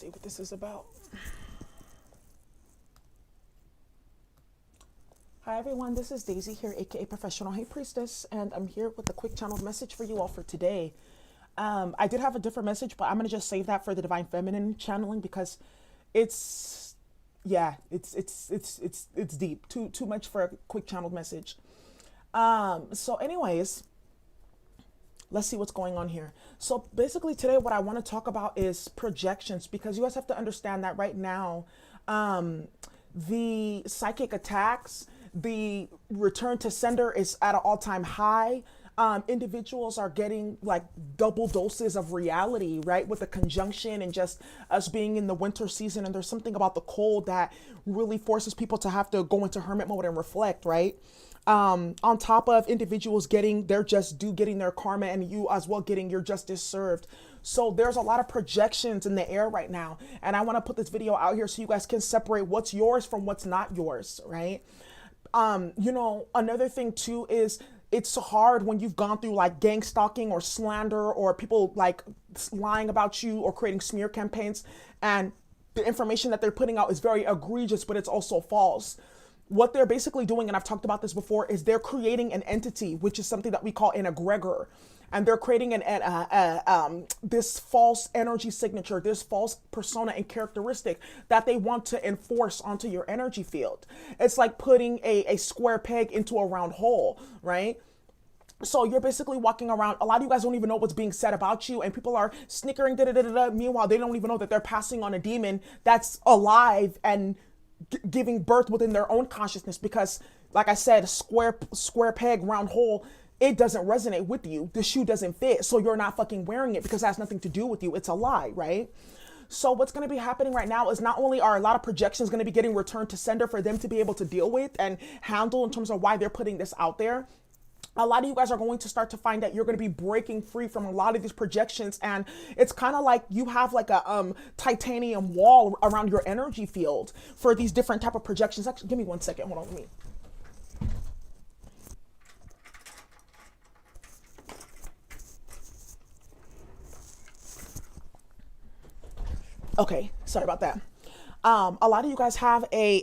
See what this is about. Hi everyone, this is Daisy here, aka Professional High Priestess, and I'm here with a quick channeled message for you all for today. I did have a different message, but I'm gonna just save that for the Divine Feminine channeling because it's it's deep, too much for a quick channeled message. So anyways, let's see what's going on here. So basically today what I want to talk about is projections, because you guys have to understand that right now, the psychic attacks, the return to sender is at an all-time high. Individuals are getting like double doses of reality, right? With the conjunction and just us being in the winter season. And there's something about the cold that really forces people to have to go into hermit mode and reflect, right? On top of individuals getting their just due, getting their karma, and you as well getting your justice served. So there's a lot of projections in the air right now. And I want to put this video out here so you guys can separate what's yours from what's not yours, right? Another thing too is it's hard when you've gone through like gang stalking or slander or people like lying about you or creating smear campaigns, and the information that they're putting out is very egregious, but it's also false. What they're basically doing, and I've talked about this before, is they're creating an entity, which is something that we call an egregor. And they're creating this false energy signature, this false persona and characteristic that they want to enforce onto your energy field. It's like putting a square peg into a round hole, right? So you're basically walking around. A lot of you guys don't even know what's being said about you, and people are snickering, da da da da. Meanwhile, they don't even know that they're passing on a demon that's alive and giving birth within their own consciousness. Because, like I said, square peg, round hole. It doesn't resonate with you. The shoe doesn't fit, so you're not fucking wearing it because it has nothing to do with you. It's a lie, right? So what's going to be happening right now is not only are a lot of projections going to be getting returned to sender for them to be able to deal with and handle in terms of why they're putting this out there. A lot of you guys are going to start to find that you're going to be breaking free from a lot of these projections, and it's kind of like you have like a titanium wall around your energy field for these different type of projections. Actually, give me 1 second. Hold on with me. Okay, sorry about that. A lot of you guys have a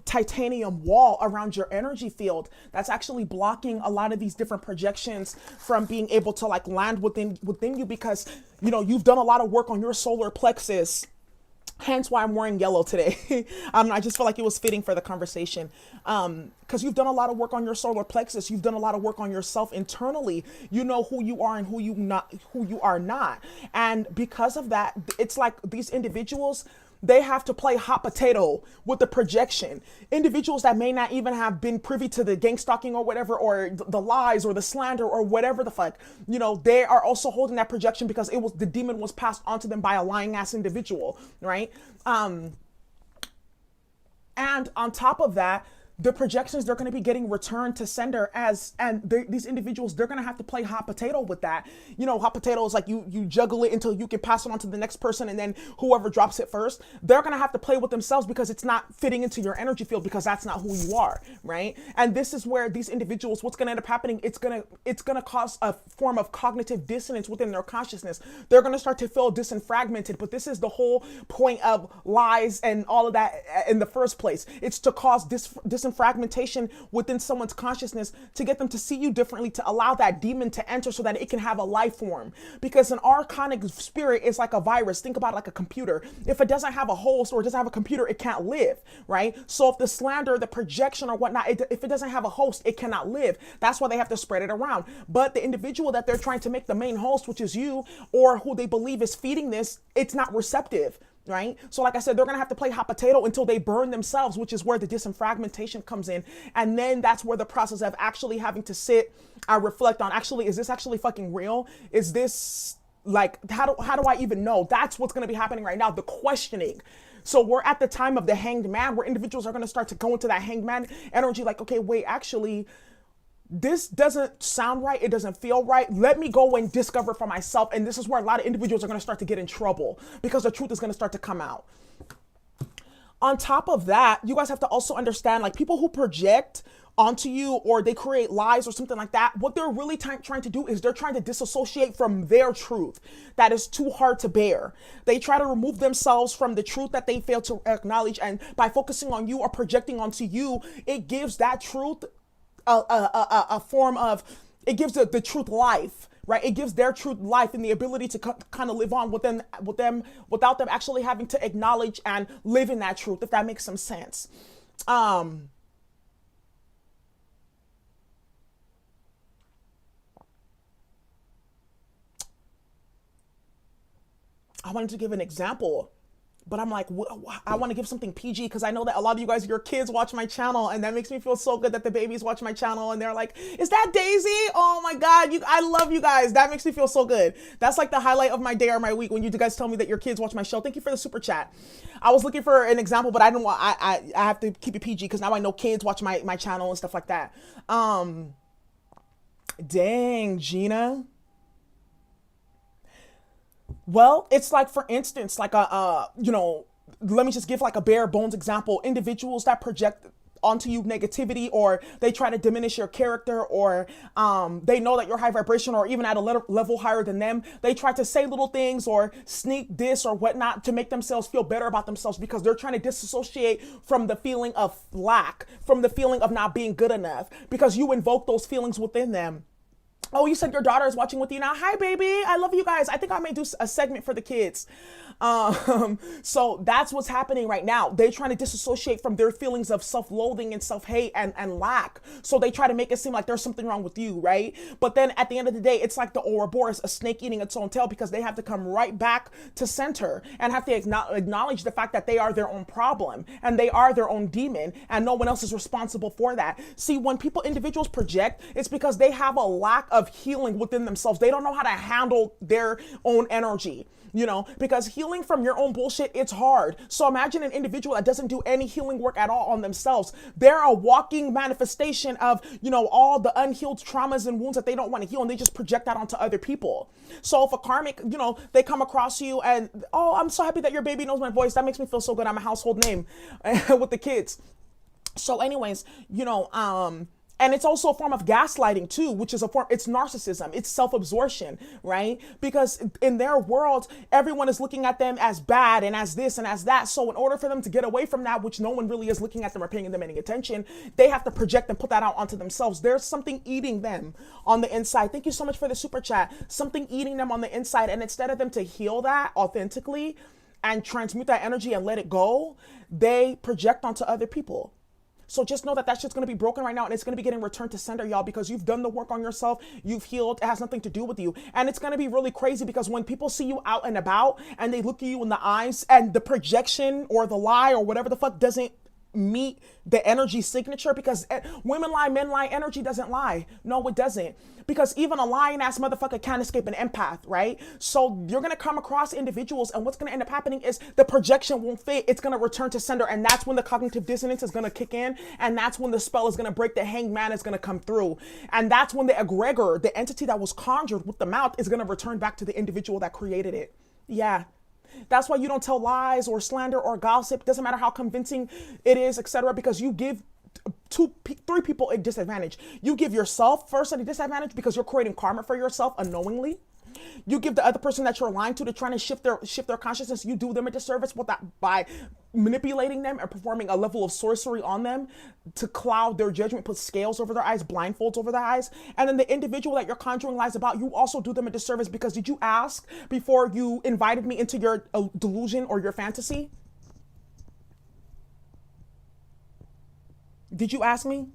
titanium wall around your energy field that's actually blocking a lot of these different projections from being able to like land within you, because you've done a lot of work on your solar plexus. Hence why I'm wearing yellow today. I just felt like it was fitting for the conversation. Because you've done a lot of work on your solar plexus. You've done a lot of work on yourself internally. You know who you are and who you are not. And because of that, it's like these individuals, they have to play hot potato with the projection. Individuals that may not even have been privy to the gang stalking or whatever, or the lies or the slander or whatever the fuck, they are also holding that projection because the demon was passed onto them by a lying ass individual, right? And on top of that, the projections, they're going to be getting returned to sender these individuals, they're going to have to play hot potato with that. Hot potato is like you juggle it until you can pass it on to the next person, and then whoever drops it first, they're going to have to play with themselves because it's not fitting into your energy field, because that's not who you are, right? And this is where these individuals, what's going to end up happening, it's going to cause a form of cognitive dissonance within their consciousness. They're going to start to feel disenfragmented, but this is the whole point of lies and all of that in the first place. It's to cause fragmentation within someone's consciousness, to get them to see you differently, to allow that demon to enter so that it can have a life form. Because an archonic spirit is like a virus. Think about it like a computer. If it doesn't have a host or it doesn't have a computer, it can't live, right? So if the slander, the projection or whatnot, if it doesn't have a host, it cannot live. That's why they have to spread it around. But the individual that they're trying to make the main host, which is you, or who they believe is feeding this, it's not receptive. Right? So like I said, they're going to have to play hot potato until they burn themselves, which is where the disenfragmentation comes in. And then that's where the process of actually having to sit and reflect on, actually, is this actually fucking real? Is this like, how do I even know? That's what's going to be happening right now. The questioning. So we're at the time of the hanged man, where individuals are going to start to go into that hanged man energy. Like, okay, wait, actually, this doesn't sound right. It doesn't feel right. Let me go and discover for myself. And this is where a lot of individuals are going to start to get in trouble, because the truth is going to start to come out. On top of that, you guys have to also understand, like, people who project onto you or they create lies or something like that, what they're really trying to do is they're trying to disassociate from their truth that is too hard to bear. They try to remove themselves from the truth that they fail to acknowledge, and by focusing on you or projecting onto you, it gives that truth a form of, it gives the truth life, right? It gives their truth life and the ability to kind of live on with them without them actually having to acknowledge and live in that truth, if that makes some sense. I wanted to give an example, but I'm like, I want to give something PG because I know that a lot of you guys, your kids watch my channel, and that makes me feel so good that the babies watch my channel and they're like, is that Daisy? Oh my God, I love you guys. That makes me feel so good. That's like the highlight of my day or my week when you guys tell me that your kids watch my show. Thank you for the super chat. I was looking for an example, but I didn't want, I have to keep it PG because now I know kids watch my channel and stuff like that. Dang, Gina. Well, it's like, for instance, like let me just give like a bare bones example. Individuals that project onto you negativity, or they try to diminish your character, or they know that you're high vibration or even at a level higher than them. They try to say little things or sneak diss or whatnot to make themselves feel better about themselves because they're trying to disassociate from the feeling of lack, from the feeling of not being good enough, because you invoke those feelings within them. Oh, you said your daughter is watching with you now. Hi, baby. I love you guys. I think I may do a segment for the kids. So that's what's happening right now. They're trying to disassociate from their feelings of self-loathing and self-hate and lack. So they try to make it seem like there's something wrong with you, right? But then at the end of the day, it's like the Ouroboros, a snake eating its own tail, because they have to come right back to center and have to acknowledge the fact that they are their own problem and they are their own demon, and no one else is responsible for that. See, when individuals project, it's because they have a lack of healing within themselves. They don't know how to handle their own energy. Because healing from your own bullshit, it's hard. So imagine an individual that doesn't do any healing work at all on themselves. They're a walking manifestation of, all the unhealed traumas and wounds that they don't want to heal, and they just project that onto other people. So if a karmic, they come across you and, oh, I'm so happy that your baby knows my voice. That makes me feel so good. I'm a household name with the kids. So anyways, and it's also a form of gaslighting too, which is it's narcissism, it's self-absorption, right? Because in their world, everyone is looking at them as bad and as this and as that. So in order for them to get away from that, which no one really is looking at them or paying them any attention, they have to project and put that out onto themselves. There's something eating them on the inside. Thank you so much for the super chat. Something eating them on the inside. And instead of them to heal that authentically and transmute that energy and let it go, they project onto other people. So just know that shit's going to be broken right now, and it's going to be getting returned to sender, y'all, because you've done the work on yourself. You've healed. It has nothing to do with you. And it's going to be really crazy because when people see you out and about and they look at you in the eyes and the projection or the lie or whatever the fuck doesn't meet the energy signature, because women lie, men lie, energy doesn't lie. No, it doesn't. Because even a lying ass motherfucker can't escape an empath, right? So you're going to come across individuals, and what's going to end up happening is the projection won't fit. It's going to return to sender, and that's when the cognitive dissonance is going to kick in, and that's when the spell is going to break. The hanged man is going to come through, and that's when the egregor, the entity that was conjured with the mouth, is going to return back to the individual that created it. Yeah. That's why you don't tell lies or slander or gossip. Doesn't matter how convincing it is, etc., because you give three people a disadvantage. You give yourself first at a disadvantage because you're creating karma for yourself unknowingly. You give the other person that you're lying to trying to shift their consciousness. You do them a disservice with that by manipulating them and performing a level of sorcery on them to cloud their judgment, put scales over their eyes, blindfolds over their eyes. And then the individual that you're conjuring lies about, you also do them a disservice because did you ask before you invited me into your delusion or your fantasy? Did you ask me?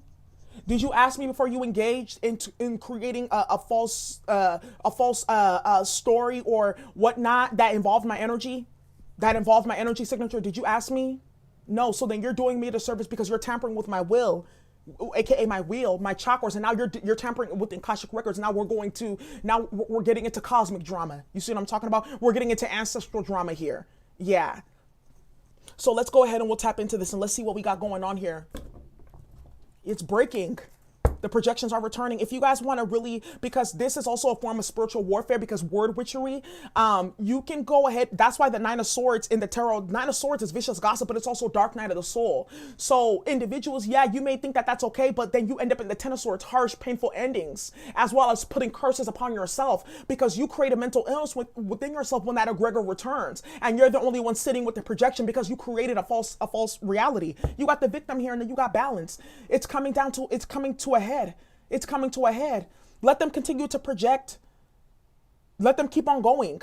Did you ask me before you engaged in creating a false story or whatnot that involved my energy, signature? Did you ask me? No. So then you're doing me a disservice because you're tampering with my will, aka my wheel, my chakras, and now you're tampering with the Akashic records. Now we're getting into cosmic drama. You see what I'm talking about? We're getting into ancestral drama here. Yeah. So let's go ahead and we'll tap into this and let's see what we got going on here. It's breaking. The projections are returning. If you guys want to really, because this is also a form of spiritual warfare, because word witchery, you can go ahead. That's why the Nine of Swords in the tarot, Nine of Swords is vicious gossip, but it's also dark night of the soul. So individuals, yeah, you may think that that's okay, but then you end up in the Ten of Swords, harsh, painful endings, as well as putting curses upon yourself, because you create a mental illness within yourself when that egregor returns, and you're the only one sitting with the projection because you created a false reality. You got the victim here, and then you got balance. It's coming to a head. It's coming to a head. Let them continue to project. Let them keep on going.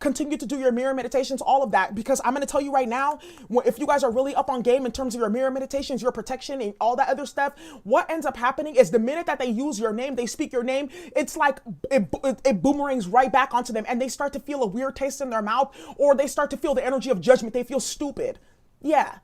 Continue to do your mirror meditations, all of that, because I'm going to tell you right now, if you guys are really up on game in terms of your mirror meditations, your protection and all that other stuff, what ends up happening is the minute that they use your name, they speak your name, it's like it boomerangs right back onto them, and they start to feel a weird taste in their mouth, or they start to feel the energy of judgment. They feel stupid. Yeah.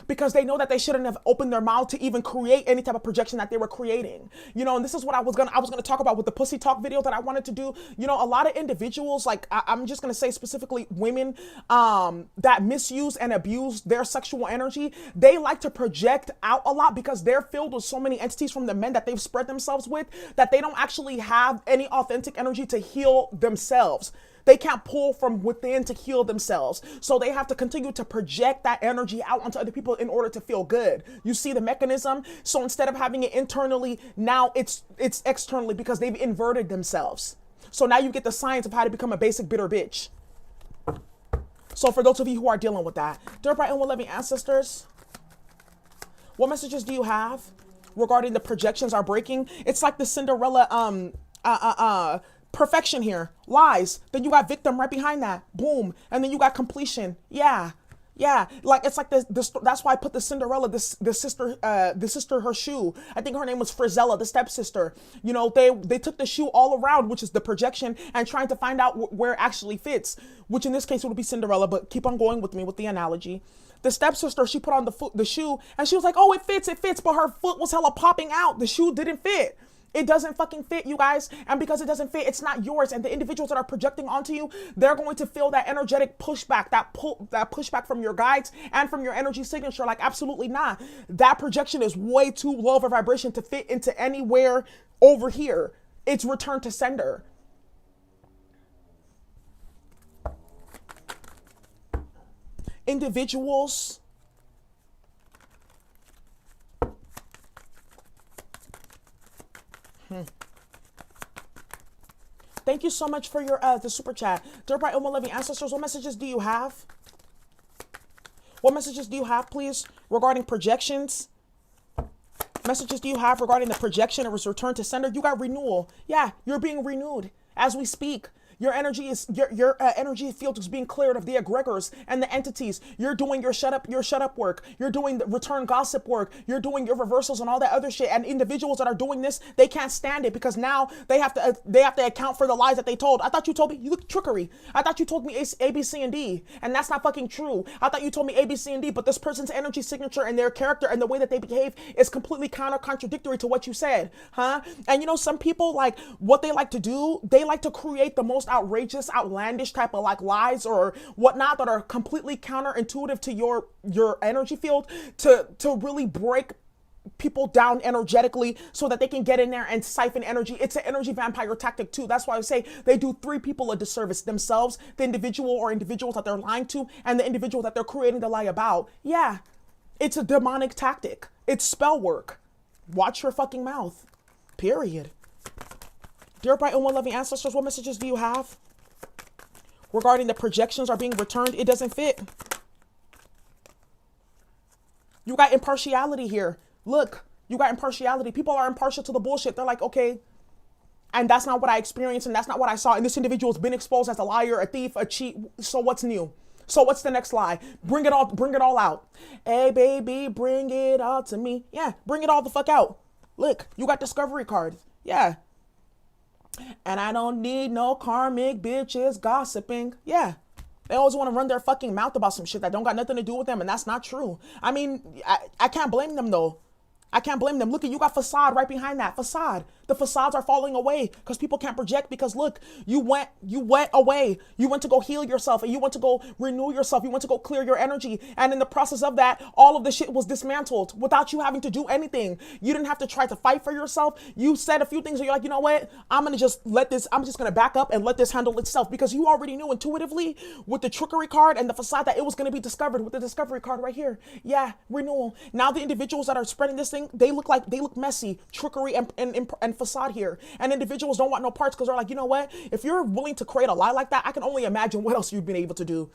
Because they know that they shouldn't have opened their mouth to even create any type of projection that they were creating. You know, and this is what I was gonna talk about with the pussy talk video that I wanted to do. You know, a lot of individuals, like I'm just gonna say specifically women, that misuse and abuse their sexual energy, they like to project out a lot because they're filled with so many entities from the men that they've spread themselves with that they don't actually have any authentic energy to heal themselves. They can't pull from within to heal themselves. So they have to continue to project that energy out onto other people in order to feel good. You see the mechanism? So instead of having it internally, now it's externally, because they've inverted themselves. So now you get the science of how to become a basic bitter bitch. So for those of you who are dealing with that, dear bright and well-loving ancestors, what messages do you have regarding the projections are breaking? It's like the Cinderella perfection here, lies, then you got victim right behind that, boom, and then you got completion. Yeah, like it's like this. That's why I put the Cinderella, the sister, her shoe, I think her name was Frizella, the stepsister. You know, they took the shoe all around, which is the projection, and trying to find out where it actually fits, which in this case would be Cinderella, but keep on going with me with the analogy. The stepsister, she put on the shoe, and she was like, oh, it fits, but her foot was hella popping out. The shoe didn't fit. It doesn't fucking fit, you guys. And because it doesn't fit, it's not yours. And the individuals that are projecting onto you, they're going to feel that energetic pushback, that pushback from your guides and from your energy signature. Like, absolutely not. That projection is way too low of a vibration to fit into anywhere over here. It's return to sender. Individuals Thank you so much for your the super chat. Dear bright and well-loving ancestors, what messages do you have? What messages do you have, please, regarding projections? Messages do you have regarding the projection or return to sender? You got renewal. Yeah, you're being renewed as we speak. Your energy is your energy field is being cleared of the egregors and the entities. You're doing your shut up work. You're doing the return gossip work. You're doing your reversals and all that other shit. And individuals that are doing this, they can't stand it because now they have to account for the lies that they told. I thought you told me you look trickery. I thought you told me A, B, C, and D, and that's not fucking true. I thought you told me A, B, C, and D, but this person's energy signature and their character and the way that they behave is completely contradictory to what you said, huh? And you know, some people, like, what they like to do, they like to create the most outrageous, outlandish type of like lies or whatnot that are completely counterintuitive to your energy field to really break people down energetically so that they can get in there and siphon energy. It's an energy vampire tactic too. That's why I say they do three people a disservice: themselves, the individual or individuals that they're lying to, and the individual that they're creating the lie about. Yeah, it's a demonic tactic. It's spell work. Watch your fucking mouth. Period. Dear bright and well-loving ancestors, what messages do you have regarding the projections are being returned? It doesn't fit. You got impartiality here. Look, you got impartiality. People are impartial to the bullshit. They're like, okay, and that's not what I experienced, and that's not what I saw. And this individual's been exposed as a liar, a thief, a cheat. So what's new? So what's the next lie? Bring it all out. Hey, baby, bring it all to me. Yeah, bring it all the fuck out. Look, you got discovery card. Yeah. And I don't need no karmic bitches gossiping. Yeah. They always want to run their fucking mouth about some shit that don't got nothing to do with them, and that's not true. I mean, I can't blame them, though. I can't blame them. Look at you got facade right behind that. Facade. The facades are falling away because people can't project because look, you went away. You went to go heal yourself and you went to go renew yourself. You went to go clear your energy. And in the process of that, all of the shit was dismantled without you having to do anything. You didn't have to try to fight for yourself. You said a few things and you're like, you know what? I'm just going to back up and let this handle itself because you already knew intuitively with the trickery card and the facade that it was going to be discovered with the discovery card right here. Yeah, renewal. Now the individuals that are spreading this thing, they look messy, trickery and facade here. And individuals don't want no parts because they're like, you know what? If you're willing to create a lie like that, I can only imagine what else you've been able to do.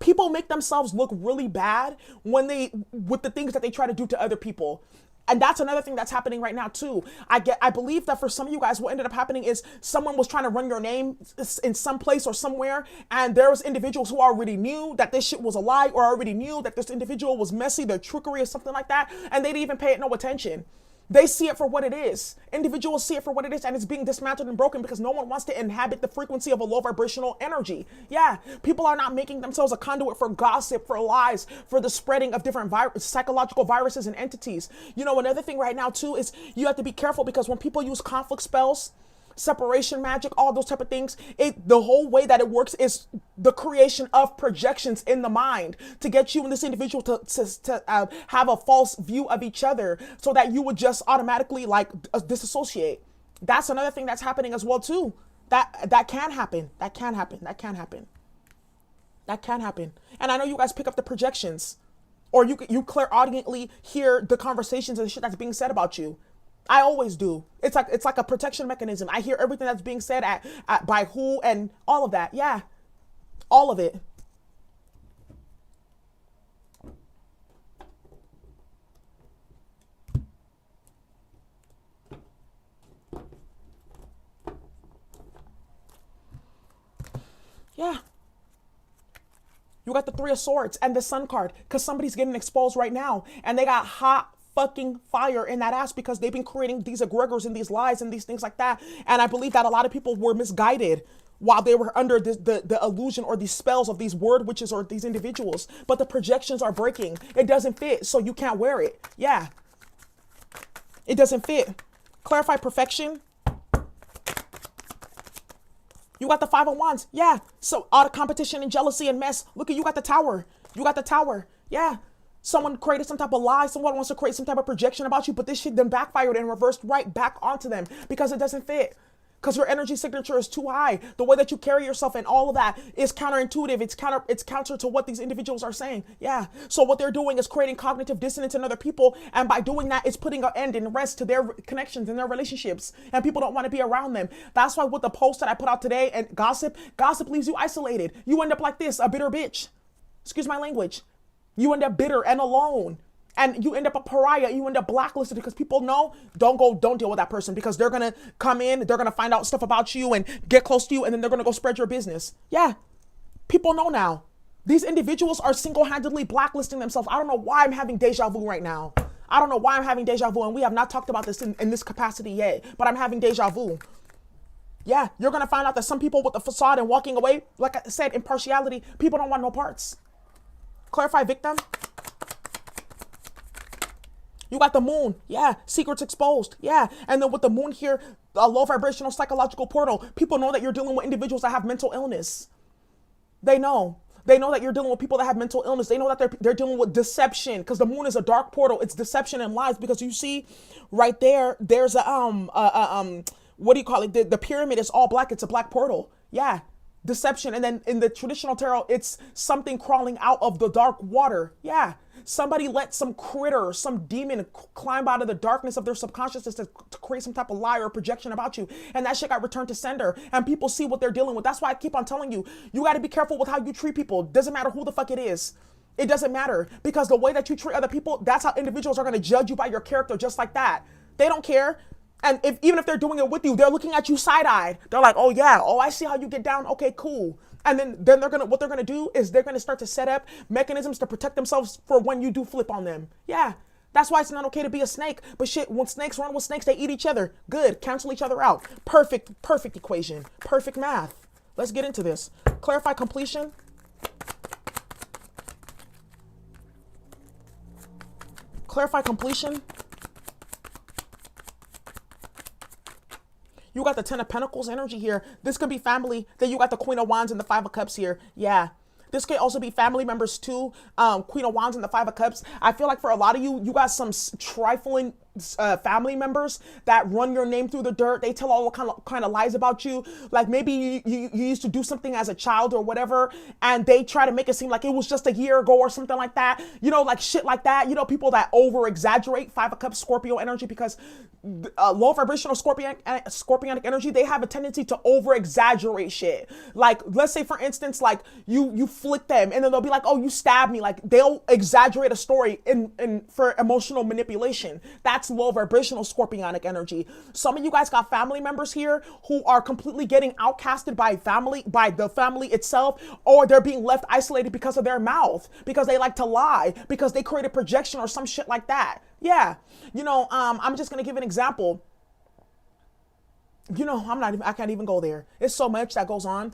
People make themselves look really bad with the things that they try to do to other people. And that's another thing that's happening right now too. I believe that for some of you guys, what ended up happening is someone was trying to run your name in some place or somewhere, and there was individuals who already knew that this shit was a lie or already knew that this individual was messy, their trickery or something like that, and they didn't even pay it no attention. They see it for what it is. Individuals see it for what it is, and it's being dismantled and broken because no one wants to inhabit the frequency of a low vibrational energy. Yeah, people are not making themselves a conduit for gossip, for lies, for the spreading of different psychological viruses and entities. You know, another thing right now too is you have to be careful because when people use conflict spells, separation magic, all those type of things, the whole way that it works is the creation of projections in the mind to get you and this individual to have a false view of each other so that you would just automatically disassociate. That's another thing that's happening as well too. That can happen. That can happen. And I know you guys pick up the projections, or you clairaudiently hear the conversations and the shit that's being said about you. I always do. It's like a protection mechanism. I hear everything that's being said by who and all of that. Yeah, all of it. Yeah. You got the Three of Swords and the Sun card because somebody's getting exposed right now and they got hot fucking fire in that ass because they've been creating these egregors and these lies and these things like that. And I believe that a lot of people were misguided while they were under the illusion or these spells of these word witches or these individuals. But the projections are breaking. It doesn't fit, so you can't wear it. Yeah. It doesn't fit. Clarify perfection. You got the Five of Wands. Yeah. So all the competition and jealousy and mess. Look at you got the Tower. You got the Tower. Yeah. Someone created some type of lie. Someone wants to create some type of projection about you, but this shit then backfired and reversed right back onto them because it doesn't fit. Because your energy signature is too high. The way that you carry yourself and all of that is counterintuitive. It's counter to what these individuals are saying. Yeah. So what they're doing is creating cognitive dissonance in other people. And by doing that, it's putting an end and rest to their connections and their relationships. And people don't want to be around them. That's why with the post that I put out today and gossip leaves you isolated. You end up like this, a bitter bitch. Excuse my language. You end up bitter and alone. And you end up a pariah. You end up blacklisted because people know, don't deal with that person because they're going to come in, they're going to find out stuff about you and get close to you, and then they're going to go spread your business. Yeah. People know now. These individuals are single-handedly blacklisting themselves. I don't know why I'm having deja vu right now. I don't know why I'm having deja vu, and we have not talked about this in this capacity yet, but I'm having deja vu. Yeah, you're going to find out that some people with the facade and walking away, like I said, impartiality, people don't want no parts. Clarify victim. You got the Moon. Yeah. Secrets exposed. Yeah. And then with the Moon here, a low vibrational psychological portal, people know that you're dealing with individuals that have mental illness. They know. They know that you're dealing with people that have mental illness. They know that they're dealing with deception because the Moon is a dark portal. It's deception and lies because you see right there, there's what do you call it? The pyramid is all black. It's a black portal. Yeah. Deception. And then in the traditional tarot, it's something crawling out of the dark water. Yeah. Somebody let some critter, some demon climb out of the darkness of their subconsciousness to create some type of lie or projection about you. And that shit got returned to sender. And people see what they're dealing with. That's why I keep on telling you, you got to be careful with how you treat people. Doesn't matter who the fuck it is. It doesn't matter. Because the way that you treat other people, that's how individuals are going to judge you by your character just like that. They don't care. And even if they're doing it with you, they're looking at you side-eyed. They're like, oh yeah, oh I see how you get down. Okay, cool. And then what they're gonna do is they're gonna start to set up mechanisms to protect themselves for when you do flip on them. Yeah, that's why it's not okay to be a snake. But shit, when snakes run with snakes, they eat each other. Good, cancel each other out. Perfect equation, perfect math. Let's get into this. Clarify completion. Clarify completion. You got the Ten of Pentacles energy here. This could be family. Then you got the Queen of Wands and the Five of Cups here. Yeah. This could also be family members too. Queen of Wands and the Five of Cups. I feel like for a lot of you, you got some trifling family members that run your name through the dirt. They tell all kind of lies about you. Like maybe you used to do something as a child or whatever, and they try to make it seem like it was just a year ago or something like that. You know, like shit like that. You know, people that over exaggerate. Five of Cups, Scorpio energy, because low vibrational scorpionic energy, they have a tendency to over exaggerate shit. Like let's say for instance, like you flick them and then they'll be like, oh, you stabbed me. Like they'll exaggerate a story in for emotional manipulation. That's low vibrational scorpionic energy. Some of you guys got family members here who are completely getting outcasted by the family itself, or they're being left isolated because of their mouth, because they like to lie, because they create a projection or some shit like that. Yeah. You know, I'm just going to give an example. You know, I can't even go there. It's so much that goes on.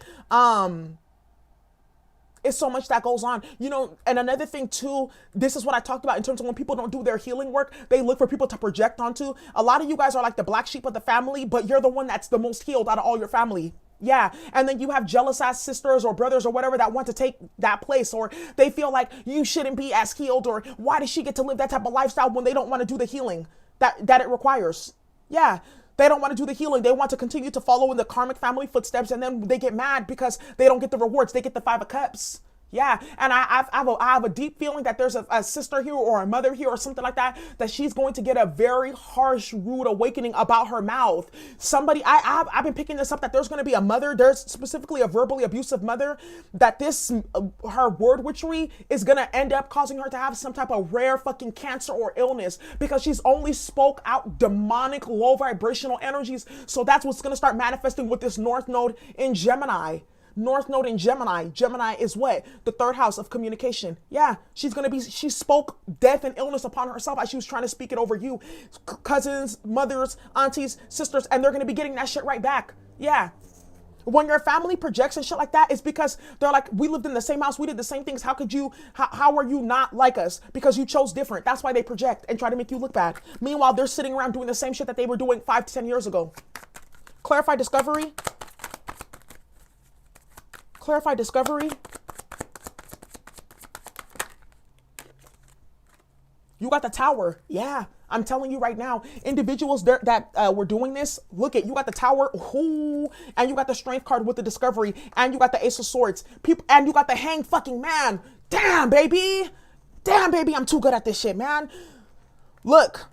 It's so much that goes on, you know. And another thing too, this is what I talked about in terms of when people don't do their healing work, they look for people to project onto. A lot of you guys are like the black sheep of the family, but you're the one that's the most healed out of all your family. Yeah. And then you have jealous ass sisters or brothers or whatever that want to take that place, or they feel like you shouldn't be as healed, or why does she get to live that type of lifestyle when they don't want to do the healing that it requires? Yeah. They don't want to do the healing. They want to continue to follow in the karmic family footsteps, and then they get mad because they don't get the rewards. They get the Five of Cups. Yeah, and I have a deep feeling that there's a sister here or a mother here or something like that, that she's going to get a very harsh, rude awakening about her mouth. Somebody, I've been picking this up, that there's going to be a mother, there's specifically a verbally abusive mother, that this, her word witchery is going to end up causing her to have some type of rare fucking cancer or illness, because she's only spoke out demonic, low vibrational energies. So that's what's going to start manifesting with this North Node in Gemini. North Node in Gemini. Gemini is what? The third house of communication. Yeah, she spoke death and illness upon herself as she was trying to speak it over you. Cousins, mothers, aunties, sisters, and they're going to be getting that shit right back. Yeah. When your family projects and shit like that, it's because they're like, we lived in the same house, we did the same things. How could you, how are you not like us? Because you chose different. That's why they project and try to make you look bad. Meanwhile, they're sitting around doing the same shit that they were doing 5 to 10 years ago. Clarify discovery. Clarify discovery. You got the Tower. Yeah, I'm telling you right now, individuals that were doing this, look at, you got the Tower, ooh, and you got the Strength card with the Discovery, and you got the Ace of Swords, people, and you got the Hanged fucking Man. Damn, baby. Damn, baby, I'm too good at this shit, man. Look.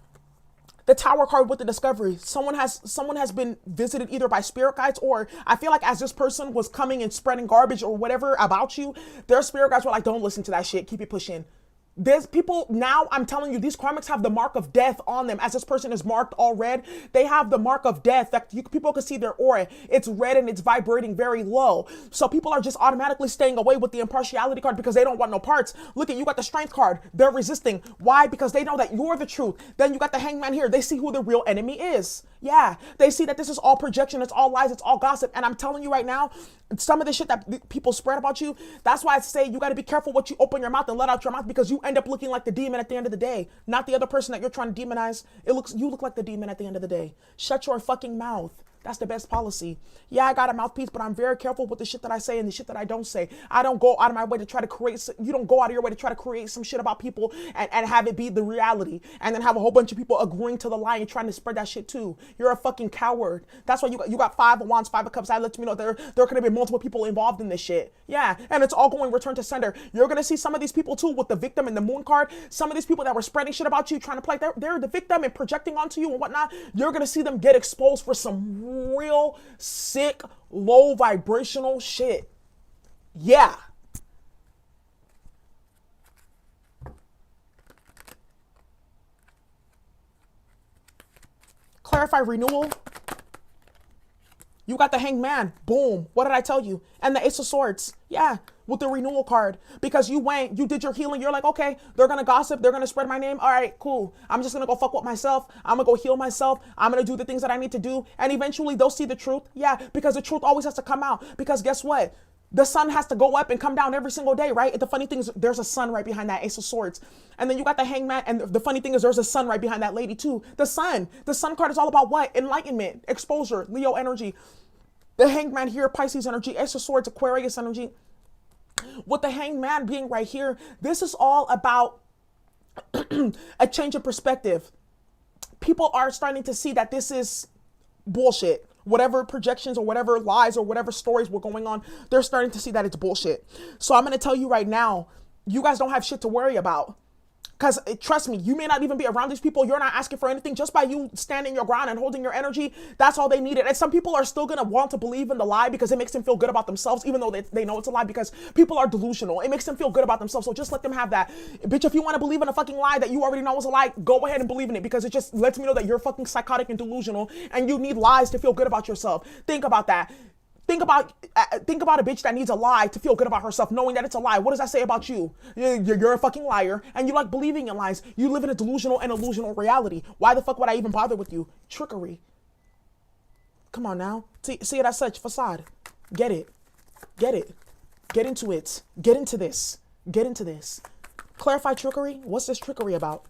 The Tower card with the Discovery. Someone has been visited either by spirit guides, or I feel like as this person was coming and spreading garbage or whatever about you, their spirit guides were like, don't listen to that shit. Keep it pushing. There's people now, I'm telling you, these karmics have the mark of death on them. As this person is marked all red, they have the mark of death. That people can see their aura. It's red and it's vibrating very low. So people are just automatically staying away with the impartiality card because they don't want no parts. Look at, you got the Strength card. They're resisting. Why? Because they know that you're the truth. Then you got the Hangman here. They see who the real enemy is. Yeah, they see that this is all projection. It's all lies. It's all gossip. And I'm telling you right now, some of the shit that people spread about you, that's why I say you got to be careful what you open your mouth and let out your mouth, because you end up looking like the demon at the end of the day, not the other person that you're trying to demonize. You look like the demon at the end of the day. Shut your fucking mouth. That's the best policy. Yeah, I got a mouthpiece, but I'm very careful with the shit that I say and the shit that I don't say. I don't go out of my way to try to create, you don't go out of your way to try to create some shit about people and have it be the reality, and then have a whole bunch of people agreeing to the lie and trying to spread that shit too. You're a fucking coward. That's why you got Five of Wands, Five of Cups. I let you know there could have been multiple people involved in this shit. Yeah, and it's all going return to sender. You're gonna see some of these people too with the Victim and the Moon card. Some of these people that were spreading shit about you, trying to play, they're the victim and projecting onto you and whatnot. You're gonna see them get exposed for some real sick, low vibrational shit. Yeah. Clarify renewal. You got the Hanged Man. Boom. What did I tell you? And the Ace of Swords. Yeah. With the renewal card. Because you did your healing. You're like, okay, they're going to gossip. They're going to spread my name. All right, cool. I'm just going to go fuck with myself. I'm going to go heal myself. I'm going to do the things that I need to do. And eventually they'll see the truth. Yeah. Because the truth always has to come out. Because guess what? The sun has to go up and come down every single day, right? And the funny thing is there's a sun right behind that Ace of Swords. And then you got the Hangman, and the funny thing is there's a sun right behind that lady too. The sun. The sun card is all about what? Enlightenment, exposure, Leo energy. The Hangman here, Pisces energy, Ace of Swords, Aquarius energy. With the Hangman being right here, this is all about a change of perspective. People are starting to see that this is bullshit. Whatever projections or whatever lies or whatever stories were going on, they're starting to see that it's bullshit. So I'm going to tell you right now, you guys don't have shit to worry about. Because trust me, you may not even be around these people. You're not asking for anything. Just by you standing your ground and holding your energy, that's all they needed. And some people are still going to want to believe in the lie because it makes them feel good about themselves, even though they know it's a lie, because people are delusional. It makes them feel good about themselves. So just let them have that. Bitch, if you want to believe in a fucking lie that you already know is a lie, go ahead and believe in it, because it just lets me know that you're fucking psychotic and delusional and you need lies to feel good about yourself. Think about that. Think about a bitch that needs a lie to feel good about herself, knowing that it's a lie. What does that say about you? You're a fucking liar, and you like believing in lies. You live in a delusional and illusional reality. Why the fuck would I even bother with you? Trickery. Come on now. See it as such. Facade. Get it. Get it. Get into it. Get into this. Get into this. Clarify trickery. What's this trickery about?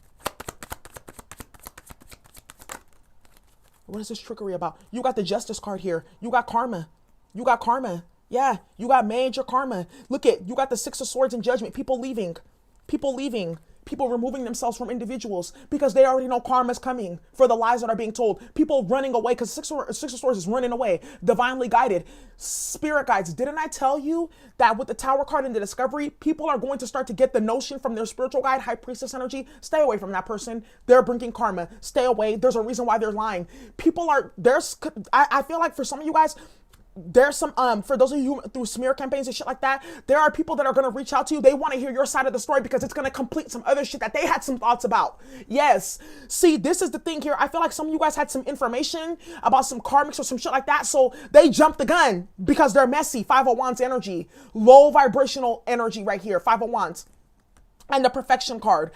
What is this trickery about? You got the Justice card here. You got karma. You got karma. Yeah, you got major karma. Look at, you got the Six of Swords and Judgment. People leaving. People leaving. People removing themselves from individuals because they already know karma's coming for the lies that are being told. People running away because Six of Swords is running away. Divinely guided. Spirit guides. Didn't I tell you that with the Tower card and the Discovery, people are going to start to get the notion from their spiritual guide, High Priestess energy? Stay away from that person. They're bringing karma. Stay away. There's a reason why they're lying. People are, I feel like for some of you guys, there's some, for those of you who through smear campaigns and shit like that, there are people that are going to reach out to you. They want to hear your side of the story because it's going to complete some other shit that they had some thoughts about. Yes. See, this is the thing here. I feel like some of you guys had some information about some karmics or some shit like that. So they jumped the gun because they're messy. Five of Wands energy, low vibrational energy right here. Five of Wands and the Perfection card.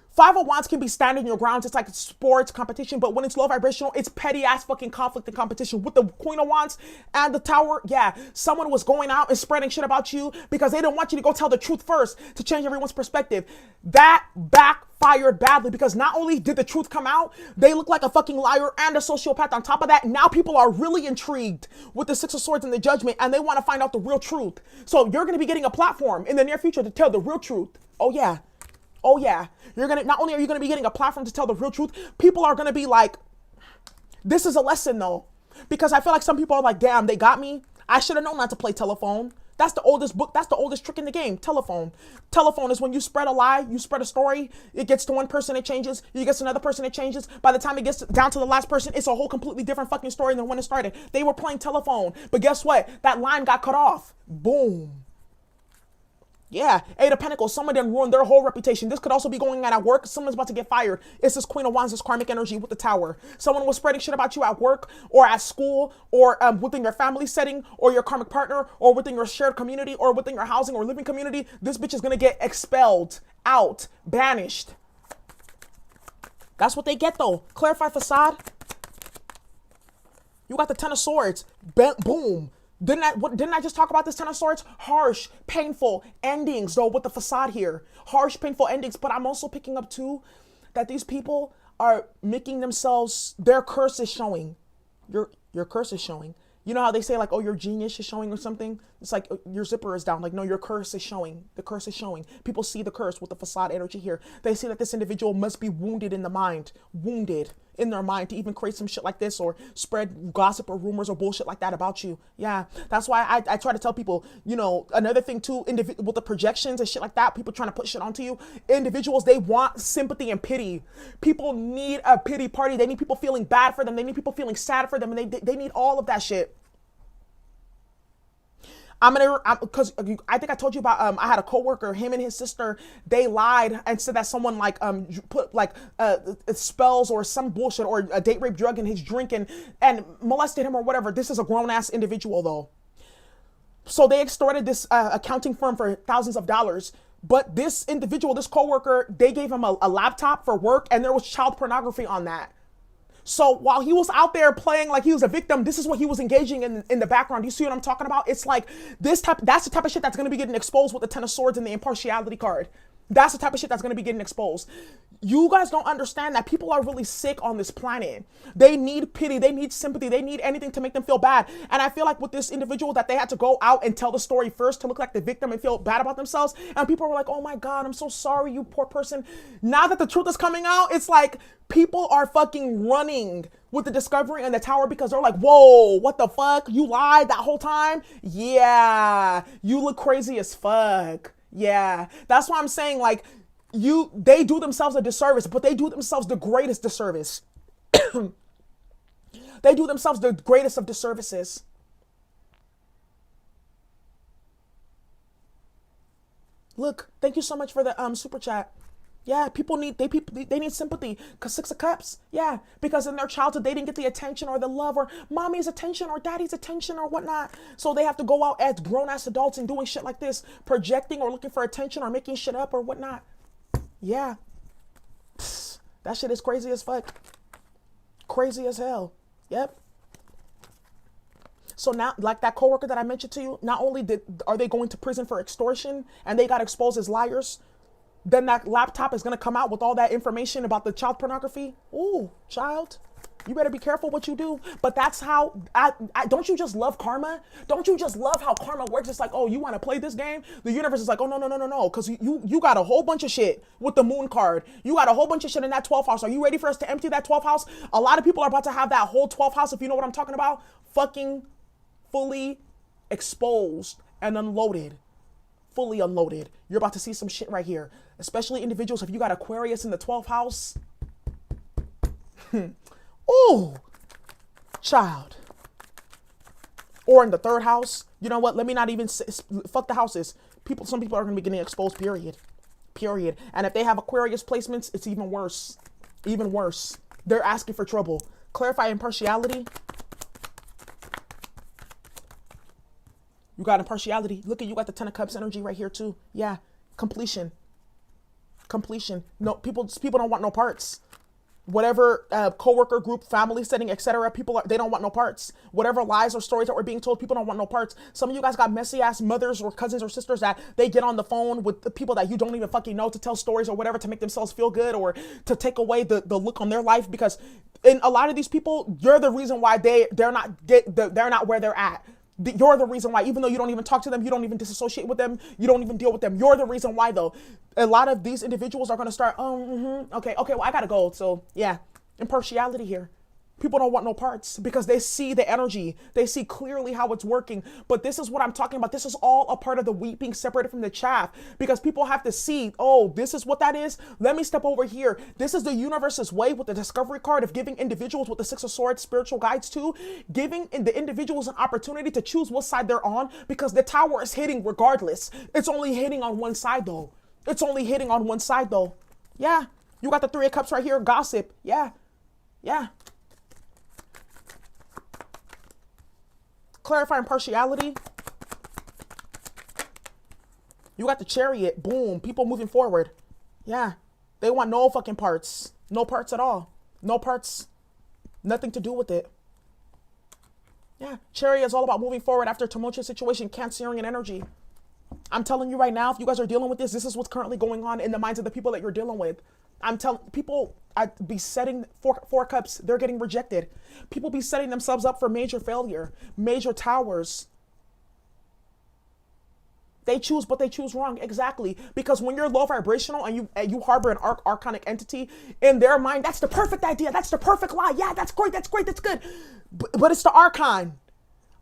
Five of Wands can be standing your grounds. It's like sports competition, but when it's low vibrational, it's petty ass fucking conflict and competition. With the Queen of Wands and the Tower, yeah, someone was going out and spreading shit about you because they didn't want you to go tell the truth first to change everyone's perspective. That backfired badly because not only did the truth come out, they look like a fucking liar and a sociopath on top of that. Now people are really intrigued with the Six of Swords and the Judgment, and they want to find out the real truth. So you're going to be getting a platform in the near future to tell the real truth. Oh yeah. Oh yeah, not only are you gonna be getting a platform to tell the real truth, people are gonna be like, this is a lesson though. Because I feel like some people are like, damn, they got me. I should have known not to play telephone. That's the oldest book, that's the oldest trick in the game, telephone. Telephone is when you spread a lie, you spread a story, it gets to one person, it changes, you get to another person, it changes. By the time it gets down to the last person, it's a whole completely different fucking story than when it started. They were playing telephone, but guess what? That line got cut off. Boom. Yeah, Eight of Pentacles, someone done ruined their whole reputation. This could also be going on at work. Someone's about to get fired. It's this Queen of Wands, this karmic energy with the Tower. Someone was spreading shit about you at work or at school or within your family setting or your karmic partner or within your shared community or within your housing or living community. This bitch is going to get expelled, out, banished. That's what they get though. Clarify facade. You got the Ten of Swords. Boom. Didn't I just talk about this Ten of Swords? Harsh, painful endings, though, with the facade here. Harsh, painful endings. But I'm also picking up, too, that these people are making themselves, their curse is showing. Your curse is showing. You know how they say, like, oh, your genius is showing or something? It's like, your zipper is down. Like, no, your curse is showing. The curse is showing. People see the curse with the facade energy here. They see that this individual must be wounded in the mind. Wounded in their mind to even create some shit like this or spread gossip or rumors or bullshit like that about you. Yeah, that's why I try to tell people, you know, another thing, too, with the projections and shit like that, people trying to put shit onto you. Individuals, they want sympathy and pity. People need a pity party. They need people feeling bad for them. They need people feeling sad for them. And they need all of that shit. Because I think I told you about, I had a coworker, him and his sister, they lied and said that someone like, put like, spells or some bullshit or a date rape drug in his drink and molested him or whatever. This is a grown ass individual though. So they extorted this accounting firm for thousands of dollars. But this individual, this coworker, they gave him a laptop for work and there was child pornography on that. So while he was out there playing like he was a victim, this is what he was engaging in the background. You see what I'm talking about? It's like that's the type of shit that's gonna be getting exposed with the Ten of Swords and the impartiality card. That's the type of shit that's going to be getting exposed. You guys don't understand that people are really sick on this planet. They need pity. They need sympathy. They need anything to make them feel bad. And I feel like with this individual that they had to go out and tell the story first to look like the victim and feel bad about themselves. And people were like, oh my God, I'm so sorry, you poor person. Now that the truth is coming out, it's like people are fucking running with the discovery and the tower because they're like, whoa, what the fuck? You lied that whole time? Yeah, you look crazy as fuck. Yeah, that's why I'm saying, like, they do themselves a disservice, but they do themselves the greatest disservice. They do themselves the greatest of disservices. Look, thank you so much for the super chat. Yeah, people need they need sympathy. Cause Six of Cups, yeah, because in their childhood they didn't get the attention or the love or mommy's attention or daddy's attention or whatnot. So they have to go out as grown ass adults and doing shit like this, projecting or looking for attention or making shit up or whatnot. Yeah, that shit is crazy as fuck, crazy as hell. Yep. So now, like that coworker that I mentioned to you, not only are they going to prison for extortion and they got exposed as liars, then that laptop is going to come out with all that information about the child pornography. Ooh, child, you better be careful what you do. But that's how, don't you just love karma? Don't you just love how karma works? It's like, oh, you want to play this game? The universe is like, oh, no. Because you got a whole bunch of shit with the moon card. You got a whole bunch of shit in that 12th house. Are you ready for us to empty that 12th house? A lot of people are about to have that whole 12th house, if you know what I'm talking about, fucking fully exposed and unloaded. Fully unloaded. You're about to see some shit right here. Especially individuals, if you got Aquarius in the 12th house. Ooh, child. Or in the 3rd house. You know what? Let me not even say, fuck the houses. Some people are going to be getting exposed, period. Period. And if they have Aquarius placements, it's even worse. Even worse. They're asking for trouble. Clarify impartiality. You got impartiality. Look at, you got the Ten of Cups energy right here too. Yeah. Completion. No, people don't want no parts. Whatever coworker group, family setting, etc. They don't want no parts. Whatever lies or stories that were being told, people don't want no parts. Some of you guys got messy ass mothers or cousins or sisters that they get on the phone with the people that you don't even fucking know to tell stories or whatever to make themselves feel good or to take away the look on their life, because in a lot of these people, you're the reason why they're not where they're at. You're the reason why, even though you don't even talk to them, you don't even disassociate with them, you don't even deal with them. You're the reason why, though. A lot of these individuals are going to start, okay, well, I got to go. So, yeah, impartiality here. People don't want no parts because they see the energy. They see clearly how it's working. But this is what I'm talking about. This is all a part of the wheat being separated from the chaff, because people have to see, oh, this is what that is. Let me step over here. This is the universe's way with the discovery card of giving individuals with the Six of Swords spiritual guides too, giving the individuals an opportunity to choose what side they're on, because the tower is hitting regardless. It's only hitting on one side though. Yeah. You got the Three of Cups right here. Gossip. Yeah. Clarify impartiality. You got the Chariot. Boom. People moving forward. Yeah. They want no fucking parts. No parts at all. No parts. Nothing to do with it. Yeah. Chariot is all about moving forward after a tumultuous situation, Cancerian energy. I'm telling you right now, if you guys are dealing with this is what's currently going on in the minds of the people that you're dealing with. I'm telling people, I'd be setting four cups. They're getting rejected. People be setting themselves up for major failure, major towers. They choose, but they choose wrong. Exactly. Because when you're low vibrational and you harbor an archonic entity in their mind, that's the perfect idea. That's the perfect lie. Yeah, that's great. That's good. But it's the archon.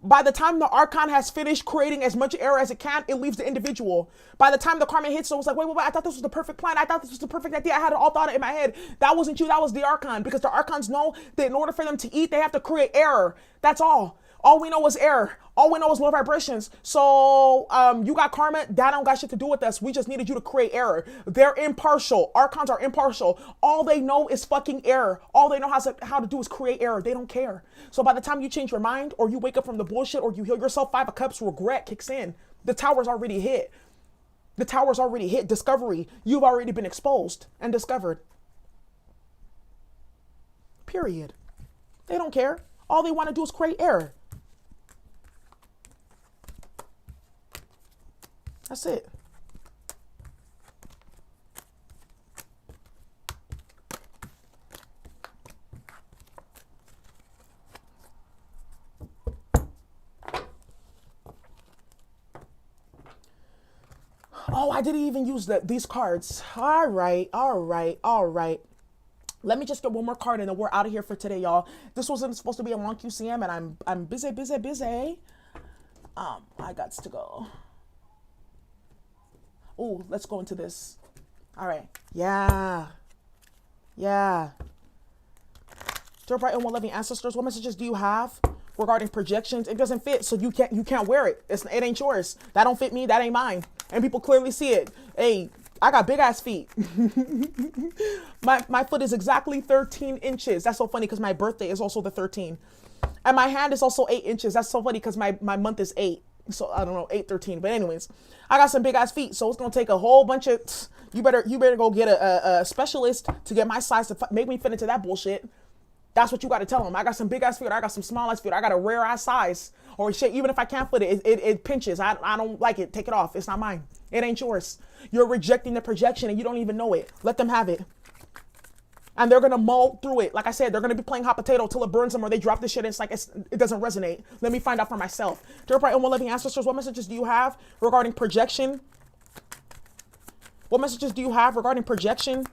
By the time the archon has finished creating as much error as it can, it leaves the individual. By the time the karma hits, so it's like, wait, I thought this was the perfect plan. I thought this was the perfect idea. I had it all thought in my head. That wasn't you. That was the archon. Because the archons know that in order for them to eat, they have to create error. That's all. All we know is error. All we know is low vibrations. So you got karma. That don't got shit to do with us. We just needed you to create error. They're impartial. Archons are impartial. All they know is fucking error. All they know how to do is create error. They don't care. So by the time you change your mind or you wake up from the bullshit or you heal yourself, Five of Cups, regret kicks in. The tower's already hit. Discovery. You've already been exposed and discovered. Period. They don't care. All they want to do is create error. That's it. Oh, I didn't even use these cards. All right, all right, all right. Let me just get one more card and then we're out of here for today, y'all. This wasn't supposed to be a long QCM and I'm busy. I got to go. Oh, let's go into this. All right. Yeah. Yeah. Dear bright and well-loving ancestors, what messages do you have regarding projections? It doesn't fit, so you can't wear it. It ain't yours. That don't fit me. That ain't mine. And people clearly see it. Hey, I got big ass feet. my foot is exactly 13 inches. That's so funny because my birthday is also the 13. And my hand is also 8 inches. That's so funny because my month is 8. So I don't know, 8/13. But anyways, I got some big ass feet. So it's gonna take a whole bunch of you better go get a specialist to get my size to make me fit into that bullshit. That's what you got to tell them. I got some big ass feet. I got some small ass feet. I got a rare ass size. Or shit, even if I can't fit it, it pinches. I don't like it. Take it off. It's not mine. It ain't yours. You're rejecting the projection and you don't even know it. Let them have it. And they're going to mull through it. Like I said, they're going to be playing hot potato till it burns them or they drop this shit and it's like it doesn't resonate. Let me find out for myself. Dear bright and well-loving ancestors, what messages do you have regarding projection? What messages do you have regarding projection?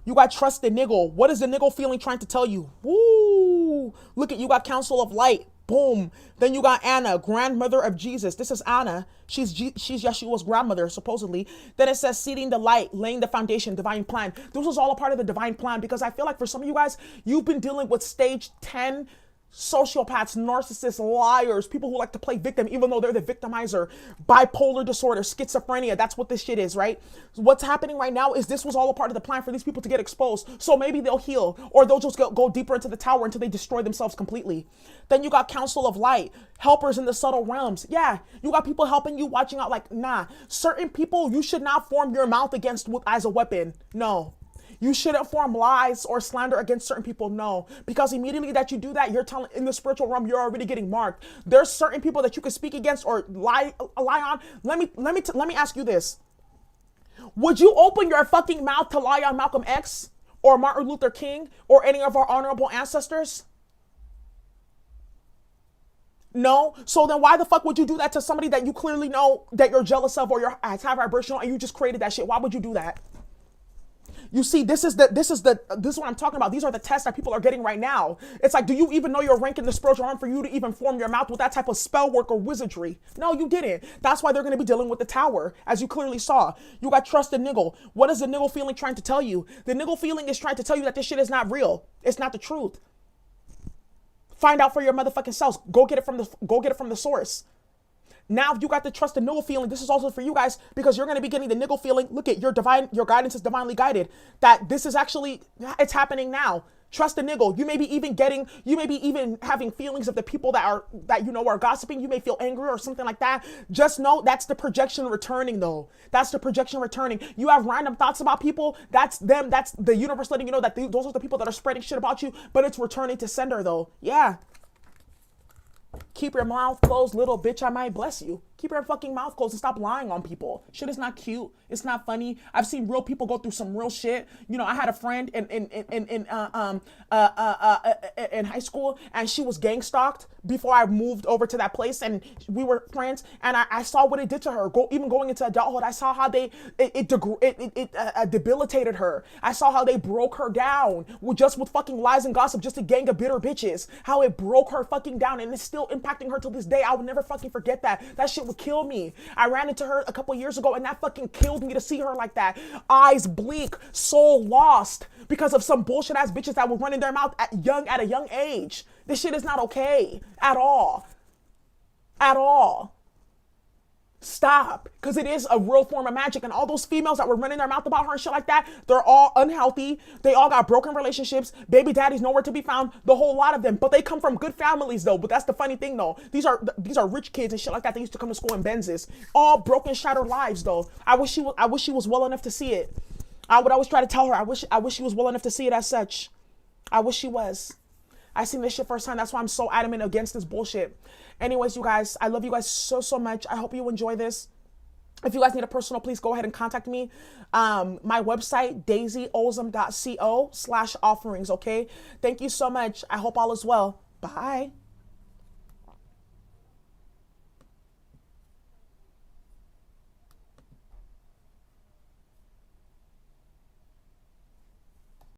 You got trust the niggle. What is the niggle feeling trying to tell you? Woo! Look at you got Council of Light. Boom. Then you got Anna, grandmother of Jesus. This is Anna. She's Yeshua's grandmother, supposedly. Then it says seeding the light, laying the foundation, divine plan. This was all a part of the divine plan because I feel like for some of you guys, you've been dealing with stage 10 sociopaths, narcissists, liars, people who like to play victim even though they're the victimizer, bipolar disorder, schizophrenia. That's what this shit is, right? What's happening right now is this was all a part of the plan for these people to get exposed. So maybe they'll heal or they'll just go deeper into the tower until they destroy themselves completely. Then you got Council of Light, helpers in the subtle realms. Yeah, you got people helping you, watching out like, nah, certain people you should not form your mouth against as a weapon. No. You shouldn't form lies or slander against certain people. No, because immediately that you do that, you're telling in the spiritual realm, you're already getting marked. There's certain people that you can speak against or lie on. Let me ask you this. Would you open your fucking mouth to lie on Malcolm X or Martin Luther King or any of our honorable ancestors? No. So then why the fuck would you do that to somebody that you clearly know that you're jealous of or you're high vibrational and you just created that shit? Why would you do that? You see, this is what I'm talking about. These are the tests that people are getting right now. It's like, do you even know your rank in the spiritual realm for you to even form your mouth with that type of spell work or wizardry? No, you didn't. That's why they're going to be dealing with the tower, as you clearly saw. You got trust and niggle. What is the niggle feeling trying to tell you? The niggle feeling is trying to tell you that this shit is not real. It's not the truth. Find out for your motherfucking selves. Go get it from the source. Now, if you got the trust and niggle feeling, this is also for you guys because you're going to be getting the niggle feeling. Look at your guidance is divinely guided. That this is actually, it's happening now. Trust and niggle. You may be even having feelings of the people that are gossiping. You may feel angry or something like that. Just know that's the projection returning though. That's the projection returning. You have random thoughts about people. That's them. That's the universe letting you know that those are the people that are spreading shit about you, but it's returning to sender though. Yeah. Keep your mouth closed, little bitch, I might bless you. Keep your fucking mouth closed and stop lying on people. Shit is not cute. It's not funny. I've seen real people go through some real shit. You know, I had a friend in high school and she was gang stalked before I moved over to that place and we were friends and I saw what it did to her. Even going into adulthood, I saw how it debilitated her. I saw how they broke her down with fucking lies and gossip, just a gang of bitter bitches. How it broke her fucking down and it's still impacting her to this day. I would never fucking forget that. That shit would kill me. I ran into her a couple years ago and that fucking killed me to see her like that. Eyes bleak, soul lost because of some bullshit ass bitches that were running their mouth at a young age. This shit is not okay at all. At all. Stop, because it is a real form of magic, and all those females that were running their mouth about her and shit like that, they're all unhealthy. They all got broken relationships. Baby daddies nowhere to be found. The whole lot of them, but they come from good families though. But that's the funny thing though. These are rich kids and shit like that. They used to come to school in Benzes. All broken, shattered lives though. I wish she was well enough to see it. I would always try to tell her, I wish she was well enough to see it as such. I wish she was. I seen this shit first time. That's why I'm so adamant against this bullshit. Anyways, you guys, I love you guys so, so much. I hope you enjoy this. If you guys need a personal, please go ahead and contact me. My website, daisyolzum.co/offerings. Okay. Thank you so much. I hope all is well. Bye.